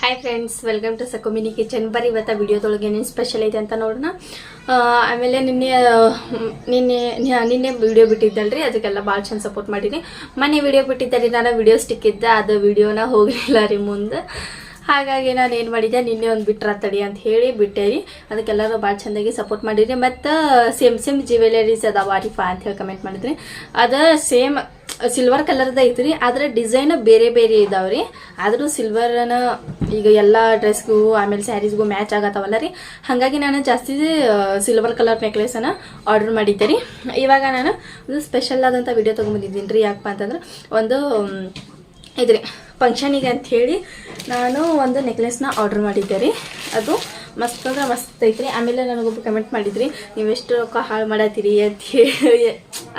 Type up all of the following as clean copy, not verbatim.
Hi friends, welcome to ಸಕೋಮಿನಿ kitchen. ಬರೀ ಇವತ್ತು ವಿಡಿಯೋದೊಳಗೆ ಏನೇನು ಸ್ಪೆಷಲ್ ಐತೆ ಅಂತ ನೋಡೋಣ. ಆಮೇಲೆ ನಿನ್ನೆ ವಿಡಿಯೋ ಬಿಟ್ಟಿದ್ದಲ್ರಿ, ಅದಕ್ಕೆಲ್ಲ ಭಾಳ ಚಂದ ಸಪೋರ್ಟ್ ಮಾಡಿರಿ. ಮೊನ್ನೆ ವಿಡಿಯೋ ಬಿಟ್ಟಿದ್ದೆ ನಾನು, ವಿಡಿಯೋ ಸ್ಟಿಕ್ ಇದ್ದೆ, ಅದು ವಿಡಿಯೋನ ಹೋಗಲಿಲ್ಲ ರೀ ಮುಂದೆ. ಹಾಗಾಗಿ ನಾನು ಏನು ಮಾಡಿದ್ದೆ, ನಿನ್ನೆ ಒಂದು ಬಿಟ್ರ ತಡಿ ಅಂತ ಹೇಳಿ ಬಿಟ್ಟೆ ರೀ. ಅದಕ್ಕೆಲ್ಲರೂ ಭಾಳ ಚೆಂದಾಗಿ ಸಪೋರ್ಟ್ ಮಾಡಿರಿ. ಮತ್ತು ಸೇಮ್ ಜ್ಯುವೆಲರೀಸ್ ಅದಾವ ರೀಫಾ ಅಂತ ಹೇಳಿ ಕಮೆಂಟ್ ಮಾಡಿದ್ರಿ. ಅದು ಸೇಮ್ ಸಿಲ್ವರ್ ಕಲರ್ದ ಐತ್ರಿ, ಆದ್ರೆ ಡಿಸೈನ್ ಬೇರೆ ಬೇರೆ ಇದಾವ್ರಿ. ಆದರೂ ಸಿಲ್ವರ್ನ ಈಗ ಎಲ್ಲ ಡ್ರೆಸ್ಗೂ ಆಮೇಲೆ ಸ್ಯಾರೀಸ್ಗೂ ಮ್ಯಾಚ್ ಆಗತ್ತವಲ್ಲ ರೀ. ಹಾಗಾಗಿ ನಾನು ಜಾಸ್ತಿ ಸಿಲ್ವರ್ ಕಲರ್ ನೆಕ್ಲೆಸನ್ನು ಆರ್ಡರ್ ಮಾಡಿದ್ದೆ ರೀ. ಇವಾಗ ನಾನು ಒಂದು ಸ್ಪೆಷಲ್ ಆದಂಥ ವಿಡಿಯೋ ತೊಗೊಂಬಂದಿದ್ದೀನಿ ರೀ. ಯಾಕಪ್ಪ ಅಂತಂದ್ರೆ ಒಂದು ಇದ್ರಿ ಫಂಕ್ಷನಿಗೆ ಅಂಥೇಳಿ ನಾನು ಒಂದು ನೆಕ್ಲೆಸ್ನ ಆರ್ಡರ್ ಮಾಡಿದ್ದೆ ರೀ. ಅದು ಮಸ್ತ್ ಅಂದ್ರೆ ಮಸ್ತ್ ಐತ್ರಿ. ಆಮೇಲೆ ನನಗೊಬ್ಬರು ಕಮೆಂಟ್ ಮಾಡಿದ್ರಿ, ನೀವು ಎಷ್ಟು ರೊಕ್ಕ ಹಾಳು ಮಾಡತ್ತೀರಿ ಅಂತ ಹೇಳಿ.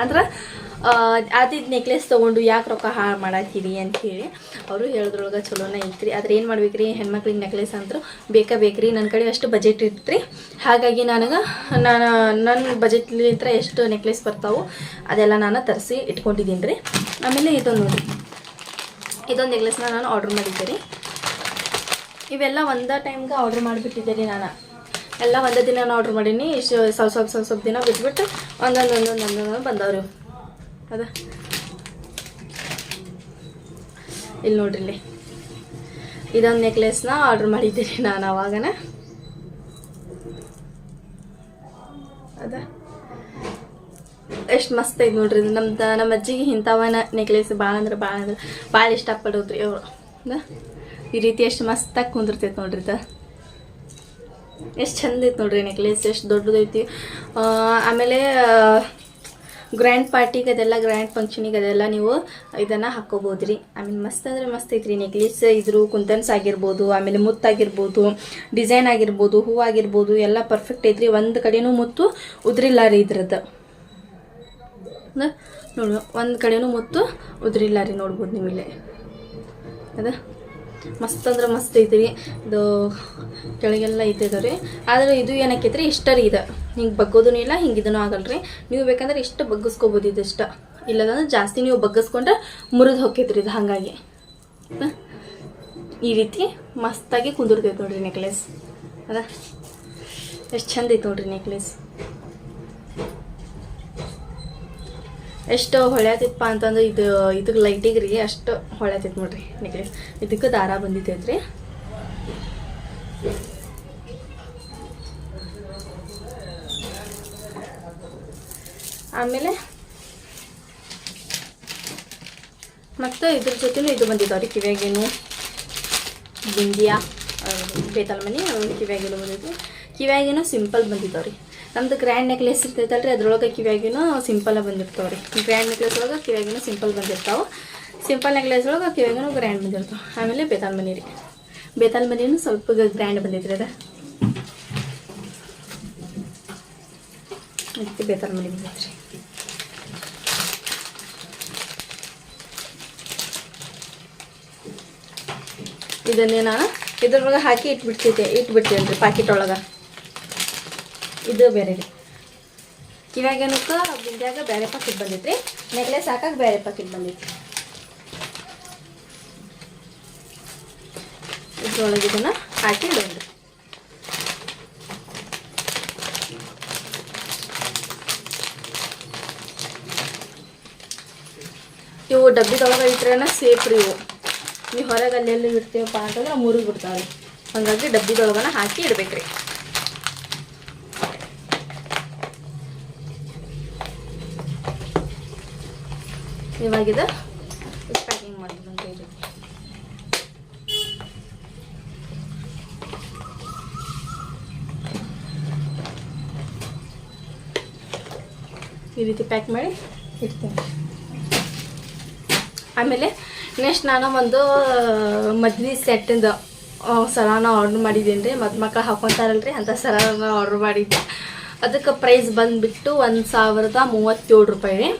ಅಂದ್ರೆ ಅದಿದ್ದು ನೆಕ್ಲೆಸ್ ತೊಗೊಂಡು ಯಾಕೆ ರೊಕ್ಕ ಹಾಳು ಮಾಡತ್ತೀರಿ ಅಂತ ಹೇಳಿ ಅವರು ಹೇಳಿದ್ರೊಳಗೆ ಚಲೋನೇ ಐತ್ರಿ. ಆದ್ರೆ ಏನು ಮಾಡ್ಬೇಕ್ರಿ, ಹೆಣ್ಮಕ್ಳಿಗೆ ನೆಕ್ಲೆಸ್ ಅಂತೂ ಬೇಕ್ರಿ. ನನ್ನ ಕಡೆ ಅಷ್ಟು ಬಜೆಟ್ ಇರ್ತ್ರಿ. ಹಾಗಾಗಿ ನನ್ನ ಬಜೆಟ್ಲಿಂತ್ರ ಎಷ್ಟು ನೆಕ್ಲೆಸ್ ಬರ್ತಾವೆ ಅದೆಲ್ಲ ನಾನು ತರಿಸಿ ಇಟ್ಕೊಂಡಿದ್ದೀನಿ ರೀ. ಆಮೇಲೆ ಇದೊಂದು ನೋಡಿ, ಇದೊಂದು ನೆಕ್ಲೆಸ್ನ ನಾನು ಆರ್ಡ್ರ್ ಮಾಡಿದ್ದೆ ರೀ. ಇವೆಲ್ಲ ಒಂದೇ ಟೈಮ್ಗೆ ಆರ್ಡ್ರ್ ಮಾಡಿಬಿಟ್ಟಿದ್ದೆ ರೀ. ನಾನು ಎಲ್ಲ ಒಂದೇ ದಿನ ಆರ್ಡ್ರ್ ಮಾಡೀನಿ. ಸ್ವಲ್ಪ ದಿನ ಬಿಟ್ಬಿಟ್ಟು ಒಂದೊಂದು ಬಂದವ್ರಿ. ಅದ ಇಲ್ಲಿ ನೋಡ್ರಿ, ಇಲ್ಲಿ ಇದೊಂದು ನೆಕ್ಲೆಸ್ನ ಆರ್ಡ್ರ್ ಮಾಡಿದ್ದೆ ರೀ ನಾನು ಅವಾಗನ. ಅದ ಎಷ್ಟು ಮಸ್ತ್ ಐತೆ ನೋಡ್ರಿ. ನಮ್ಮ ಅಜ್ಜಿಗೆ ಇಂಥವನ ನೆಕ್ಲೆಸ್ ಭಾಳ ಇಷ್ಟಪಡೋದ್ರಿ ಅವರು. ಈ ರೀತಿ ಎಷ್ಟು ಮಸ್ತಾಗಿ ಕುಂದಿರ್ತೈತೆ ನೋಡ್ರಿ. ಎಷ್ಟು ಚಂದ ಐತೆ ನೋಡ್ರಿ ನೆಕ್ಲೆಸ್, ಎಷ್ಟು ದೊಡ್ಡದೈತಿ. ಆಮೇಲೆ ಗ್ರ್ಯಾಂಡ್ ಪಾರ್ಟಿಗೆ ಅದೆಲ್ಲ, ಗ್ರ್ಯಾಂಡ್ ಫಂಕ್ಷನಿಗೆ ಅದೆಲ್ಲ ನೀವು ಇದನ್ನು ಹಾಕ್ಕೋಬೋದು ರೀ. ಆಮೇಲೆ ಮಸ್ತ್ ಅಂದ್ರೆ ಮಸ್ತ್ ಐತ್ರಿ ನೆಕ್ಲೆಸ್. ಇದ್ರ ಕುಂತನ್ಸ್ ಆಗಿರ್ಬೋದು, ಆಮೇಲೆ ಮುತ್ತಾಗಿರ್ಬೋದು, ಡಿಸೈನ್ ಆಗಿರ್ಬೋದು, ಹೂ ಆಗಿರ್ಬೋದು, ಎಲ್ಲ ಪರ್ಫೆಕ್ಟ್ ಐತ್ರಿ. ಒಂದು ಕಡೆನೂ ಮುತ್ತು ಉದ್ರಿಲ್ಲ ರೀ ಇದ್ರದ್ದು. ನೋಡಿ, ಒಂದು ಕಡೆನೂ ಮುತ್ತು ಉದ್ರಿಲ್ಲ ರೀ. ನೋಡ್ಬೋದು ನೀವು ಇಲ್ಲೇ. ಅದ ಮಸ್ತ್ ಅಂದ್ರೆ ಮಸ್ತ್ ಐತಿ ರೀ. ಇದು ಕೆಳಗೆಲ್ಲ ಐತದ ರೀ. ಆದರೆ ಇದು ಏನಕ್ಕೈತ್ರಿ, ಇಷ್ಟ ರೀ. ಇದು ಹಿಂಗೆ ಬಗ್ಗೋದೂ ಇಲ್ಲ, ಹಿಂಗೆ ಇದೂ ಆಗಲ್ರಿ. ನೀವು ಬೇಕಂದ್ರೆ ಇಷ್ಟು ಬಗ್ಗಿಸ್ಕೋಬೋದು. ಇದಿಷ್ಟ ಇಲ್ಲದಂದ್ರೆ ಜಾಸ್ತಿ ನೀವು ಬಗ್ಗಿಸ್ಕೊಂಡ್ರೆ ಮುರಿದು ಹೋಗ್ತೈತ್ರಿ ಇದು. ಹಾಗಾಗಿ ಈ ರೀತಿ ಮಸ್ತಾಗಿ ಕುಂದಿರ್ತೈತೆ ನೋಡ್ರಿ ನೆಕ್ಲೆಸ್. ಅದ ಎಷ್ಟು ಚಂದ ಐತೆ ನೋಡ್ರಿ ನೆಕ್ಲೆಸ್. ಎಷ್ಟು ಹೊಳ್ಯಾತಿತ್ತಪ್ಪ ಅಂತಂದ್ರೆ ಇದಕ್ಕೆ ಲೈಟಿಗೆ ರೀ ಅಷ್ಟು ಹೊಳ್ಯಾತೈತೆ ನೋಡ್ರಿ ನೆಕ್ಲೆಸ್. ಇದಕ್ಕೆ ದಾರ ಬಂದಿತ್ತೈತ್ರಿ. ಆಮೇಲೆ ಮತ್ತು ಇದ್ರ ಜೊತೆನೂ ಇದು ಬಂದಿದ್ದಾವ್ರಿ, ಕಿವ್ಯಾಗೇನು ಬಿಂದಿಯ ಬೇತಾಲ್ ಮನಿ ಕಿವ್ಯಾಗೇನು ಬಂದಿತ್ತು. ಕಿವ್ಯಾಗೇನು ಸಿಂಪಲ್ ಬಂದಿದ್ದಾವ್ರಿ. ನಮ್ದು ಗ್ರ್ಯಾಂಡ್ ನೆಕ್ಲೆಸ್ ಇರ್ತೈತಲ್ರಿ, ಅದ್ರೊಳಗೆ ಕಿವ್ಯಾಗಿನೂ ಸಿಂಪಲ್ ಬಂದಿರ್ತಾವೆ ರೀ. ಗ್ರ್ಯಾಂಡ್ ನೆಕ್ಲೆಸ್ ಒಳಗೆ ಕಿವ್ಯಾಗಿನೂ ಸಿಂಪಲ್ ಬಂದಿರ್ತಾವೆ. ಸಿಂಪಲ್ ನೆಕ್ಲೆಸ್ ಒಳಗೆ ಕಿವ್ಯಾಗಿನೂ ಗ್ರ್ಯಾಂಡ್ ಬಂದಿರ್ತಾವೆ. ಆಮೇಲೆ ಬೇತಾಲ್ ಮನಿ ರೀ. ಬೇತಾಲ್ ಮನಿನೂ ಸ್ವಲ್ಪ ಗ್ರ್ಯಾಂಡ್ ಬಂದೈತ್ರಿ. ಅದ ಅದಕ್ಕೆ ಬೇತಾಲ್ ಮನಿ ಬಂದೈತ್ರಿ. ಇದನ್ನೇ ನಾನು ಇದ್ರೊಳಗೆ ಹಾಕಿ ಇಟ್ಬಿಡ್ತೀನಿ ರೀ ಪ್ಯಾಕೆಟ್ ಒಳಗೆ. ಇದು ಬೇರೆ ರೀ. ಕಿವ್ಯಾಗೇನಕ್ಕೆ ಬಿಂದ್ಯಾಗ ಬೇರೆ ಪಾಕೆಟ್ ಬಂದೈತ್ರಿ. ನೆಕ್ಲೆಸ್ ಹಾಕಕ್ಕೆ ಬೇರೆ ಪಾಕೆಟ್ ಬಂದೈತಿ. ಇದ್ರೊಳಗೆ ಇದನ್ನು ಹಾಕಿ ಇಡೋಣ್ರಿ. ಇವು ಡಬ್ಬಿದೊಳಗೆ ಇಟ್ರೇನ ಸೇಫ್ ರೀ. ನೀವು ಹೊರಗೆ ಅಲ್ಲೆಲ್ಲಿ ಇಡ್ತೀವಪ್ಪ ಅಂತಂದ್ರೆ ಮುರಿದು ಬಿಡ್ತಾವೆ. ಹಾಗಾಗಿ ಡಬ್ಬಿದೊಳಗನ ಹಾಕಿ ಇಡ್ಬೇಕ್ರಿ. ಇವಾಗಿದ ಪ್ಯಾಕಿಂಗ್ ಮಾಡಿದಂತ ಈ ರೀತಿ ಪ್ಯಾಕ್ ಮಾಡಿ ಇಡ್ತೀನಿ. ಆಮೇಲೆ ನೆಕ್ಸ್ಟ್ ನಾನು ಒಂದು ಮದ್ವೆ ಸೆಟ್ಟಿಂದ ಸರಾನ ಆರ್ಡ್ರ್ ಮಾಡಿದ್ದೀನಿ ರೀ. ಮಕ್ಕಳು ಹಾಕೊತಾರಲ್ರಿ ಅಂಥ ಸರಾನ ಆರ್ಡ್ರ್ ಮಾಡಿದ್ದೆ. ಅದಕ್ಕೆ ಪ್ರೈಸ್ ಬಂದುಬಿಟ್ಟು 1037 ರೂಪಾಯಿ ರೀ.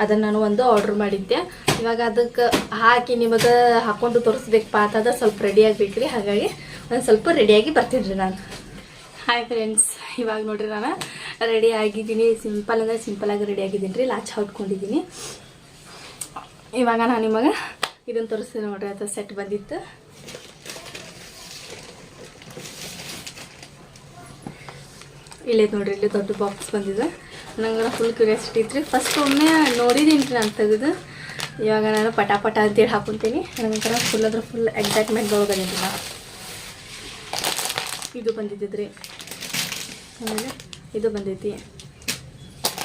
ಅದನ್ನು ನಾನು ಒಂದು ಆರ್ಡ್ರ್ ಮಾಡಿದ್ದೆ. ಇವಾಗ ಅದಕ್ಕೆ ಹಾಕಿ ನಿಮಗೆ ಹಾಕ್ಕೊಂಡು ತೋರಿಸ್ಬೇಕಪ್ಪ ಅಂತಂದ್ರೆ ಸ್ವಲ್ಪ ರೆಡಿ ಆಗಬೇಕ್ರಿ. ಹಾಗಾಗಿ ಒಂದು ಸ್ವಲ್ಪ ರೆಡಿಯಾಗಿ ಬರ್ತಿದ್ರಿ ನಾನು. ಹಾಯ್ ಫ್ರೆಂಡ್ಸ್, ಇವಾಗ ನೋಡ್ರಿ ನಾನು ರೆಡಿ ಆಗಿದ್ದೀನಿ. ಸಿಂಪಲ್ ಅಂದರೆ ಸಿಂಪಲಾಗಿ ರೆಡಿ ಆಗಿದ್ದೀನಿ ರೀ. ಲಾಚ್ ಹಾಕ್ಕೊಂಡಿದ್ದೀನಿ. ಇವಾಗ ನಾನು ನಿಮಗೆ ಇದನ್ನು ತೋರಿಸ್ತೀನಿ ನೋಡ್ರಿ. ಅದು ಸೆಟ್ ಬಂದಿತ್ತು. ಇಲ್ಲೇ ನೋಡ್ರಿ, ಇಲ್ಲಿ ದೊಡ್ಡ ಬಾಕ್ಸ್ ಬಂದಿದೆ. ನಂಗೆ ಫುಲ್ ಕ್ಯೂರಿಯಾಸಿಟಿ ಇತ್ತು ರೀ. ಫಸ್ಟ್ ಒಮ್ಮೆ ನೋಡಿದ್ದೀನಿ ರೀ ನಾನು ತೆಗೆದು. ಇವಾಗ ನಾನು ಪಟಾಪಟ ಅಂತೇಳಿ ಹಾಕೊತೀನಿ. ನಂತರ ಫುಲ್ ಎಕ್ಸೈಟ್ಮೆಂಟ್ ಒಳಗದಿಲ್ಲ. ಇದು ಬಂದಿದ್ದಿದ್ರಿ, ಆಮೇಲೆ ಇದು ಬಂದೈತಿ,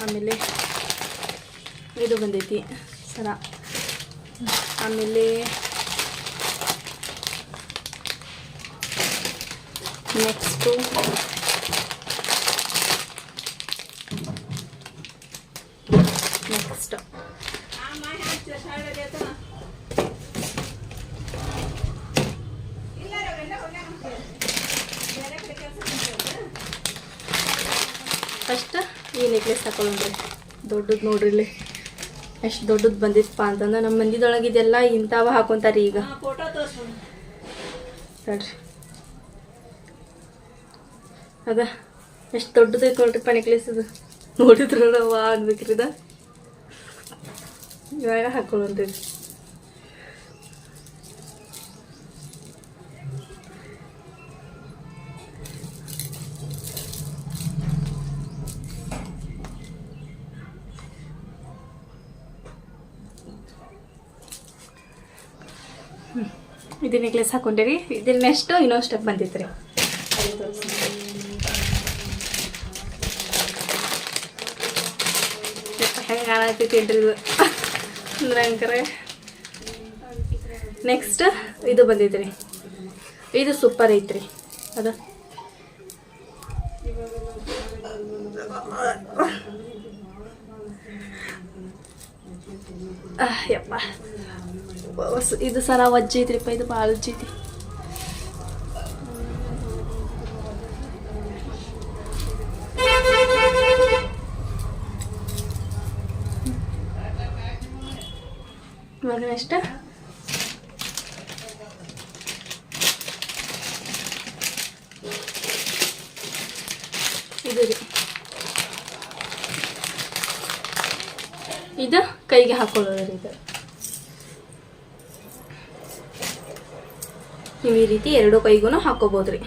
ಆಮೇಲೆ ಇದು ಬಂದೈತಿ ಸರ, ಆಮೇಲೆ ನೆಕ್ಸ್ಟು ಫಸ್ಟ್ ಈ ನೆಕ್ಲೆಸ್ ಹಾಕೊಳ್ಳೋಣ್ರಿ. ದೊಡ್ಡದು ನೋಡ್ರಿ, ಇಲ್ಲಿ ಎಷ್ಟು ದೊಡ್ಡದು ಬಂದಿತ್ತಪ್ಪ ಅಂತಂದ್ರೆ ನಮ್ಮ ಮಂದಿದೊಳಗೆ ಇದೆಲ್ಲ ಇಂಥವ ಹಾಕೊಂತಾರೆ ಈಗ. ನೋಡ್ರಿ ಅದ ಎಷ್ಟು ದೊಡ್ಡದೈತೆ ನೋಡ್ರಿಪ್ಪ ನೆಕ್ಲೆಸ್. ಅದು ನೋಡಿದ್ರ ವಾ ಅನ್ಬೇಕ್ರಿ. ಇದ ಇವಾಗ ಹಾಕೊಳ್ಳೋಣ್ರಿ. ಇದು ನೆಕ್ಲೆಸ್ ಹಾಕೊಂಡೇರಿ. ಇದ್ರ ನೆಕ್ಸ್ಟ್ ಇನ್ನೊಂದು ಸ್ಟೆಪ್ ಬಂದಿತ್ತು ರೀ. ಹೆಂಗೆ ಕಾಣತೈತಿ ಏನ್ರಿ ಇದು ಅಂದ್ರೆ ಅಂಕರೆ. ನೆಕ್ಸ್ಟ್ ಇದು ಬಂದೈತ್ರಿ. ಇದು ಸೂಪರ್ ಐತ್ರಿ. ಅದ ಯಪ್ಪ, ಇದು ಸರ ವಜ್ಜಿ ಐತ್ರಿಪ್ಪ. ಇದು ಭಾಳ ವಜ್ಜಿ ಐತಿ. ಇವಾಗ ನೆಕ್ಸ್ಟ್ ಇದು ರೀ. ಇದು ಕೈಗೆ ಹಾಕೊಳ್ಳೋದು ರೀ. ಇದು ನೀವು ಈ ರೀತಿ ಎರಡು ಕೈಗೂ ಹಾಕೋಬೋದ್ರಿ.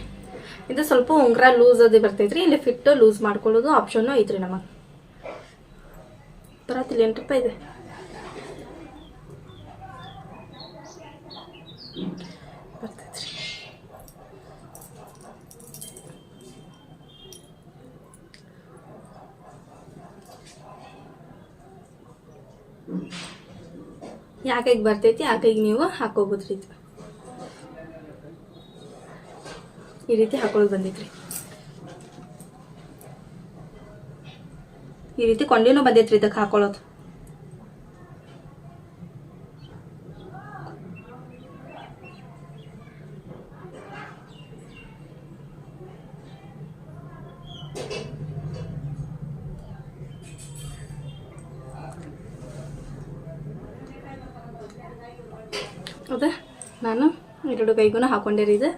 ಇದು ಸ್ವಲ್ಪ ಉಂಗುರ ಲೂಸ್ ಅದೇ ಬರ್ತೈತ್ರಿ. ಇಲ್ಲಿ ಫಿಟ್ ಲೂಸ್ ಮಾಡ್ಕೊಳ್ಳೋದು ಆಪ್ಷನ್ನು ಐತ್ರಿ. ನಮಗೆ ಬರತ್ತಿಲ್ಲ 8 ರೂಪಾಯಿ ಇದೆ. ಬರ್ತೈತ್ರಿ. ಯಾಕೆ ಬರ್ತೈತಿ ಆ ಕೈಗೆ ನೀವು ಹಾಕೋಬೋದ್ರಿ. ಇದು ಈ ರೀತಿ ಹಾಕೊಳ್ಳೋದು ಬಂದೈತ್ರಿ. ಈ ರೀತಿ ಕೊಂಡಿನೂ ಬಂದೈತ್ರಿ ಇದಕ್ಕೆ ಹಾಕೊಳ್ಳೋದು. ಹೌದಾ, ನಾನು ಎರಡು ಕೈಗೂ ಹಾಕೊಂಡೇರಿ. ಇದು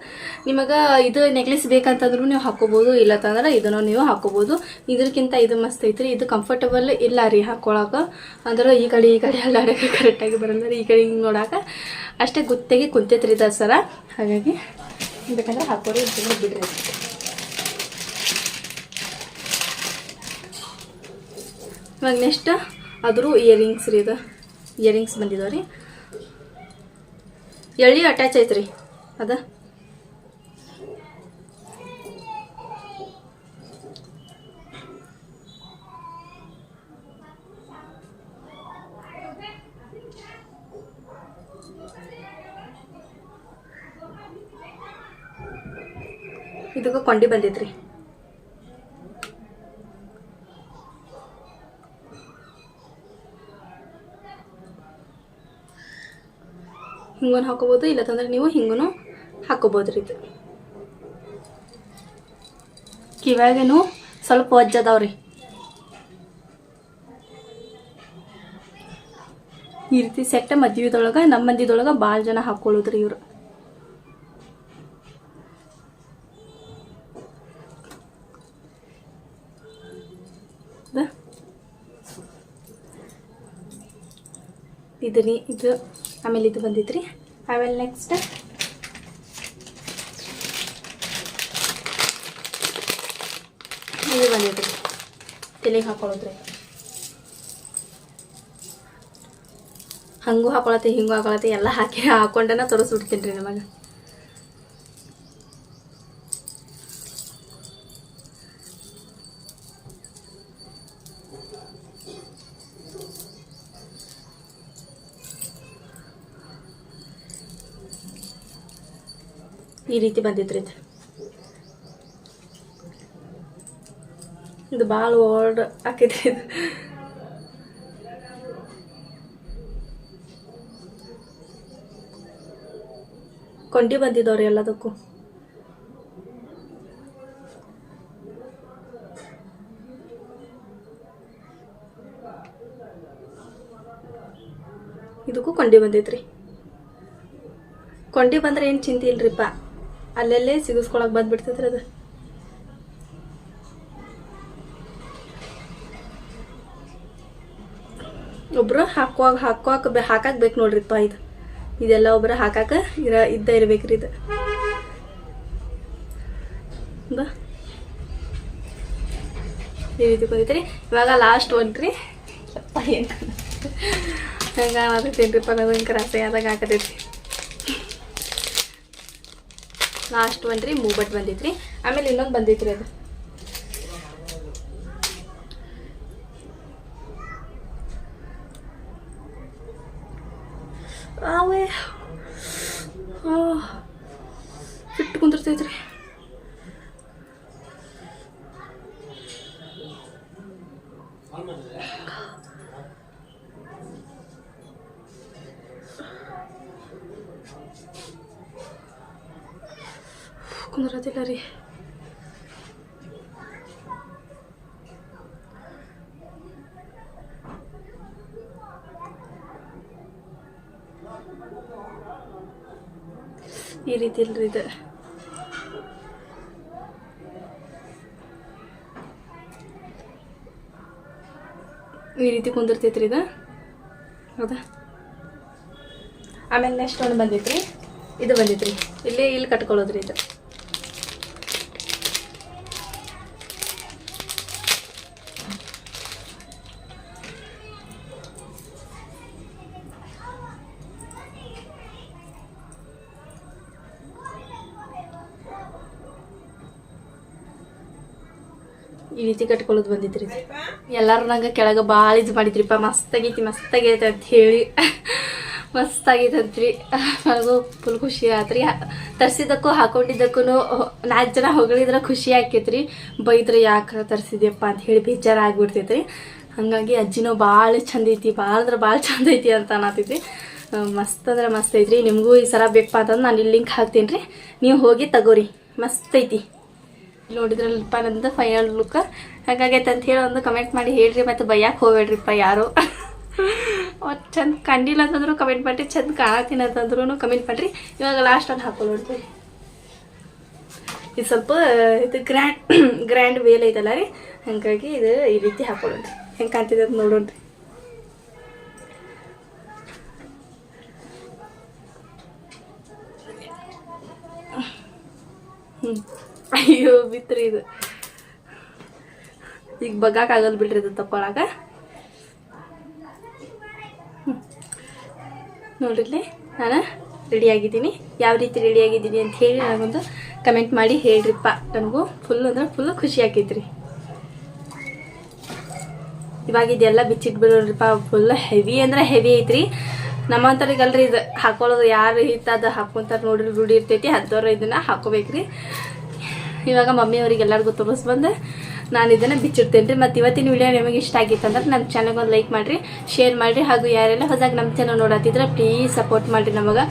ನಿಮಗೆ ಇದು ನೆಕ್ಲೆಸ್ ಬೇಕಂತಂದ್ರೂ ನೀವು ಹಾಕೋಬೋದು, ಇಲ್ಲ ಅಂತಂದ್ರೆ ಇದನ್ನು ನೀವು ಹಾಕೋಬೋದು. ಇದಕ್ಕಿಂತ ಇದು ಮಸ್ತ್ ಐತ್ರಿ. ಇದು ಕಂಫರ್ಟಬಲ್ ಇಲ್ಲ ರೀ ಹಾಕೊಳಕ್ಕೆ. ಅಂದ್ರೆ ಈ ಕಡೆ ಅಲ್ಲಾಡೋಕೆ ಕರೆಕ್ಟಾಗಿ ಬರಲ್ಲ ರೀ. ಈ ಕಡೆ ಹಿಂಗೆ ನೋಡೋಕೆ ಅಷ್ಟೇ ಗುತ್ತಾಗಿ ಕುಂತೈತ್ರಿ ಇದು ಸರ. ಹಾಗಾಗಿ ಬೇಕಂದ್ರೆ ಹಾಕೋರಿ, ಬಿಡ್ರಿ. ಇವಾಗ ನೆಕ್ಸ್ಟ್ ಆದರೂ ಇಯರಿಂಗ್ಸ್ ರೀ. ಇದು ಇಯರಿಂಗ್ಸ್ ಬಂದಿದ್ದಾವೆ ರೀ. ಎಳ್ಳಿ ಅಟ್ಯಾಚ್ ಐತ್ರಿ. ಅದ ಇದಕ್ಕೆ ಕೊಂಡಿ ಬಂದೈತ್ರಿ. ಹಿಂಗೂ ಹಾಕೋಬೋದು, ಇಲ್ಲಂತಂದ್ರೆ ನೀವು ಹಿಂಗೂ ಹಾಕೋಬೋದ್ರಿ. ಇದು ಕಿವ್ಯಾಗೇನು ಸ್ವಲ್ಪ ವಜ್ಜದಾವ್ರಿ. ಈ ರೀತಿ ಸೆಟ್ ಮದ್ವೆದೊಳಗೆ ನಮ್ಮ ಮಂದಿದೊಳಗೆ ಭಾಳ ಜನ ಹಾಕೊಳ್ಳೋದ್ರಿ ಇವರು. ಇದು ರೀ. ಇದು ಆಮೇಲೆ ಇದು ಬಂದಿದ್ರಿ. ಆಮೇಲೆ ನೆಕ್ಸ್ಟ್ ಇದು ಬಂದೈತ್ರಿ ತಲೆಗೆ ಹಾಕೊಳ್ಳೋದ್ರಿ. ಹಂಗೂ ಹಾಕೊಳತ್ತೆ ಹಿಂಗೂ ಹಾಕೊಳತ್ತೆ ಎಲ್ಲ ಹಾಕೊಂಡನ ತೋರಿಸ್ಬಿಡ್ತೀನಿ ರೀ ನಮಗೆ. ಈ ರೀತಿ ಬಂದಿದ್ರಿ ಇದು ಭಾಳ ಓಲ್ಡ್ ಹಾಕಿದ್ರಿ. ಇದು ಕೊಂಡಿ ಬಂದಿದ್ದವ್ರಿ ಎಲ್ಲದಕ್ಕೂ. ಇದಕ್ಕೂ ಕೊಂಡಿ ಬಂದೈತ್ರಿ. ಕೊಂಡಿ ಬಂದ್ರೆ ಏನು ಚಿಂತೆ ಇಲ್ರಿಪ್ಪ, ಅಲ್ಲೆಲ್ಲೇ ಸಿಗಿಸ್ಕೊಳಕ್ ಬಂದ್ಬಿಡ್ತೈತ್ರಿ ಅದು. ಒಬ್ರು ಹಾಕಾಕ್ ಬೇಕು ನೋಡ್ರಿಪ್ಪ. ಇದೆಲ್ಲ ಒಬ್ರು ಹಾಕಾಕ ಇರ್ಬೇಕ್ರಿ ಇದು. ಈ ರೀತಿ ಬಂದೈತ್ರಿ. ಇವಾಗ ಲಾಸ್ಟ್ ಒನ್ರಿ ಹಂಗ ಮಾತಾಡ್ತೇನ್ರಿಪ್ಪ ನಾವು ಹಿಂಗೆ ರಾಸೆ ಆದಾಗ ಹಾಕತೈತಿ. ಲಾಸ್ಟ್ ಒನ್ರಿ ಮೂಬಟ್ ಬಂದೈತ್ರಿ. ಆಮೇಲೆ ಇನ್ನೊಂದು ಬಂದೈತ್ರಿ ಅದು ಅವೇ ಬಿಟ್ಟು ಕುಂದಿರ್ತೈತ್ರಿ. ಕುಂದ್ರತಿಲ್ಲ ರೀ. ಈ ರೀತಿ ಇಲ್ರಿ ಇದು. ಈ ರೀತಿ ಕುಂದಿರ್ತೈತ್ರಿ ಇದು. ಹೌದಾ? ಆಮೇಲೆ ನೆಕ್ಸ್ಟ್ ಒಂದು ಬಂದೈತ್ರಿ. ಇದು ಬಂದೈತ್ರಿ ಇಲ್ಲಿ ಕಟ್ಕೊಳ್ಳೋದ್ರಿ ಇದು. ಈ ರೀತಿ ಕಟ್ಕೊಳ್ಳೋದು ಬಂದಿದ್ರಿ. ಎಲ್ಲರೂ ನಂಗೆ ಕೆಳಗೆ ಭಾಳ ಇದು ಮಾಡಿದ್ರಿಪ್ಪ, ಮಸ್ತಾಗೈತಿ ಅಂತ ಹೇಳಿ ಮಸ್ತಾಗೈತೆ ಅಂತ್ರಿ. ನನಗೂ ಫುಲ್ ಖುಷಿ ಆತ್ರಿ. ತರಿಸಿದ್ದಕ್ಕೂ ಹಾಕೊಂಡಿದ್ದಕ್ಕೂ 4 ಜನ ಹೊಗಳಿದ್ರೆ ಖುಷಿ ಆಕೈತ್ರಿ. ಬೈದ್ರೆ ಯಾಕೆ ತರಿಸಿದ್ಯಪ್ಪ ಅಂತ ಹೇಳಿ ಬೇಜಾರಾಗ್ಬಿಡ್ತೈತ್ರಿ. ಹಾಗಾಗಿ ಅಜ್ಜಿನೂ ಭಾಳ ಚಂದ ಐತಿ, ಭಾಳ ಚಂದ ಐತಿ ಅಂತ ಅನ್ನತೈತಿ. ಮಸ್ತ್ ಅಂದ್ರೆ ಮಸ್ತ್ ಐತ್ರಿ. ನಿಮಗೂ ಈ ಸರ ಬೇಕಪ್ಪ ಅಂತಂದ್ರೆ ನಾನು ಇಲ್ಲಿ ಲಿಂಕ್ ಹಾಕ್ತೀನಿ ರೀ, ನೀವು ಹೋಗಿ ತಗೋರಿ. ಮಸ್ತ್ ಐತಿ. ನೋಡಿದ್ರಲ್ಲಪ್ಪ ನಂದು ಫೈನಲ್ ಲುಕ್ ಹಾಗಾಗೈತೆ ಅಂತ ಹೇಳಿ ಒಂದು ಕಮೆಂಟ್ ಮಾಡಿ ಹೇಳ್ರಿ. ಮತ್ತು ಬೈಯಕ್ಕೆ ಹೋಗ್ಬೇಡ್ರಿಪ್ಪ ಯಾರು. ಚಂದ ಕಂಡಿಲ್ಲ ಅಂತಂದ್ರು ಕಮೆಂಟ್ ಮಾಡಿರಿ, ಚಂದ ಕಾಣತೀನಿ ಅಂತಂದ್ರೂ ಕಮೆಂಟ್ ಮಾಡಿರಿ. ಇವಾಗ ಲಾಸ್ಟ್ ಒಂದು ಹಾಕೊಳ್ಳೋಡ್ರಿ. ಇದು ಸ್ವಲ್ಪ ಇದು ಗ್ರ್ಯಾಂಡ್ ವೇಲ್ ಐತಲ್ಲ ರೀ, ಹಾಗಾಗಿ ಇದು ಈ ರೀತಿ ಹಾಕೊಳ್ಳೋಣ್ರಿ. ಹೆಂಗೆ ಕಾಣ್ತಿದೆ ಅಂತ ನೋಡೋಣ್ರಿ. ಅಯ್ಯೋ ಬಿತ್ರಿ ಇದು. ಈಗ ಬಗ್ಗಾಕಾಗಲ್ಲ ಬಿಡ್ರಿ ಇದು ತಕ್ಕೊಳಕ. ನೋಡ್ರಿಲ್ಲಿ ನಾನು ರೆಡಿಯಾಗಿದ್ದೀನಿ. ಯಾವ ರೀತಿ ರೆಡಿಯಾಗಿದ್ದೀನಿ ಅಂತ ಹೇಳಿ ನನಗೊಂದು ಕಮೆಂಟ್ ಮಾಡಿ ಹೇಳ್ರಿಪ್ಪ. ನನಗೂ ಫುಲ್ ಅಂದ್ರೆ ಫುಲ್ ಖುಷಿ ಆಕೈತ್ರಿ. ಇವಾಗ ಇದೆಲ್ಲ ಬಿಚ್ಚಿಟ್ಬಿಡೋಣ್ರಿಪ್ಪ. ಫುಲ್ ಹೆವಿ ಅಂದ್ರೆ ಹೆವಿ ಐತ್ರಿ. ನಮ್ಮಂಥವ್ರಿಗಲ್ರಿ ಇದು ಹಾಕೊಳ್ಳೋದು. ಯಾರು ಹಿತ್ತದು ಹಾಕೊಂತಾರೆ ನೋಡ್ರಿ, ರೂಢಿ ಇರ್ತೈತಿ, ಅಂಥವ್ರು ಇದನ್ನ ಹಾಕೋಬೇಕ್ರಿ. ಇವಾಗ ಮಮ್ಮಿಯವ್ರಿಗೆ ಎಲ್ಲರಿಗೂ ತೋರಿಸ್ಬಂದು ನಾನು ಇದನ್ನು ಬಿಚ್ಚಿಡ್ತೇನೆ ರೀ. ಮತ್ತು ಇವತ್ತಿನ ವಿಡಿಯೋ ನಿಮಗೆ ಇಷ್ಟ ಆಗಿತ್ತು ಅಂದ್ರೆ ನಮ್ಮ ಚಾನಲ್ಗೆ ಒಂದು ಲೈಕ್ ಮಾಡಿರಿ, ಶೇರ್ ಮಾಡಿರಿ. ಹಾಗೂ ಯಾರೆಲ್ಲ ಹೊಸದಾಗಿ ನಮ್ಮ ಚಾನಲ್ ನೋಡತ್ತಿದ್ರೆ ಪ್ಲೀಸ್ ಸಪೋರ್ಟ್ ಮಾಡಿರಿ ನಮಗೆ.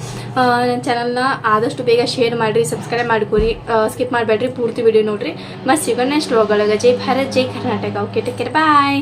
ನನ್ನ ಚಾನಲ್ನ ಆದಷ್ಟು ಬೇಗ ಶೇರ್ ಮಾಡಿರಿ, ಸಬ್ಸ್ಕ್ರೈಬ್ ಮಾಡ್ಕೊರಿ, ಸ್ಕಿಪ್ ಮಾಡಬೇಡ್ರಿ, ಪೂರ್ತಿ ವಿಡಿಯೋ ನೋಡಿರಿ. ಮತ್ತು ಸಿಗೋಣ ನೆಕ್ಸ್ಟ್ ವ್ಲಾಗ್ ಒಳಗೆ. ಜೈ ಭಾರತ್, ಜೈ ಕರ್ನಾಟಕ. ಓಕೆ, ಟೇಕ್ ಕೇರ್, ಬಾಯ್.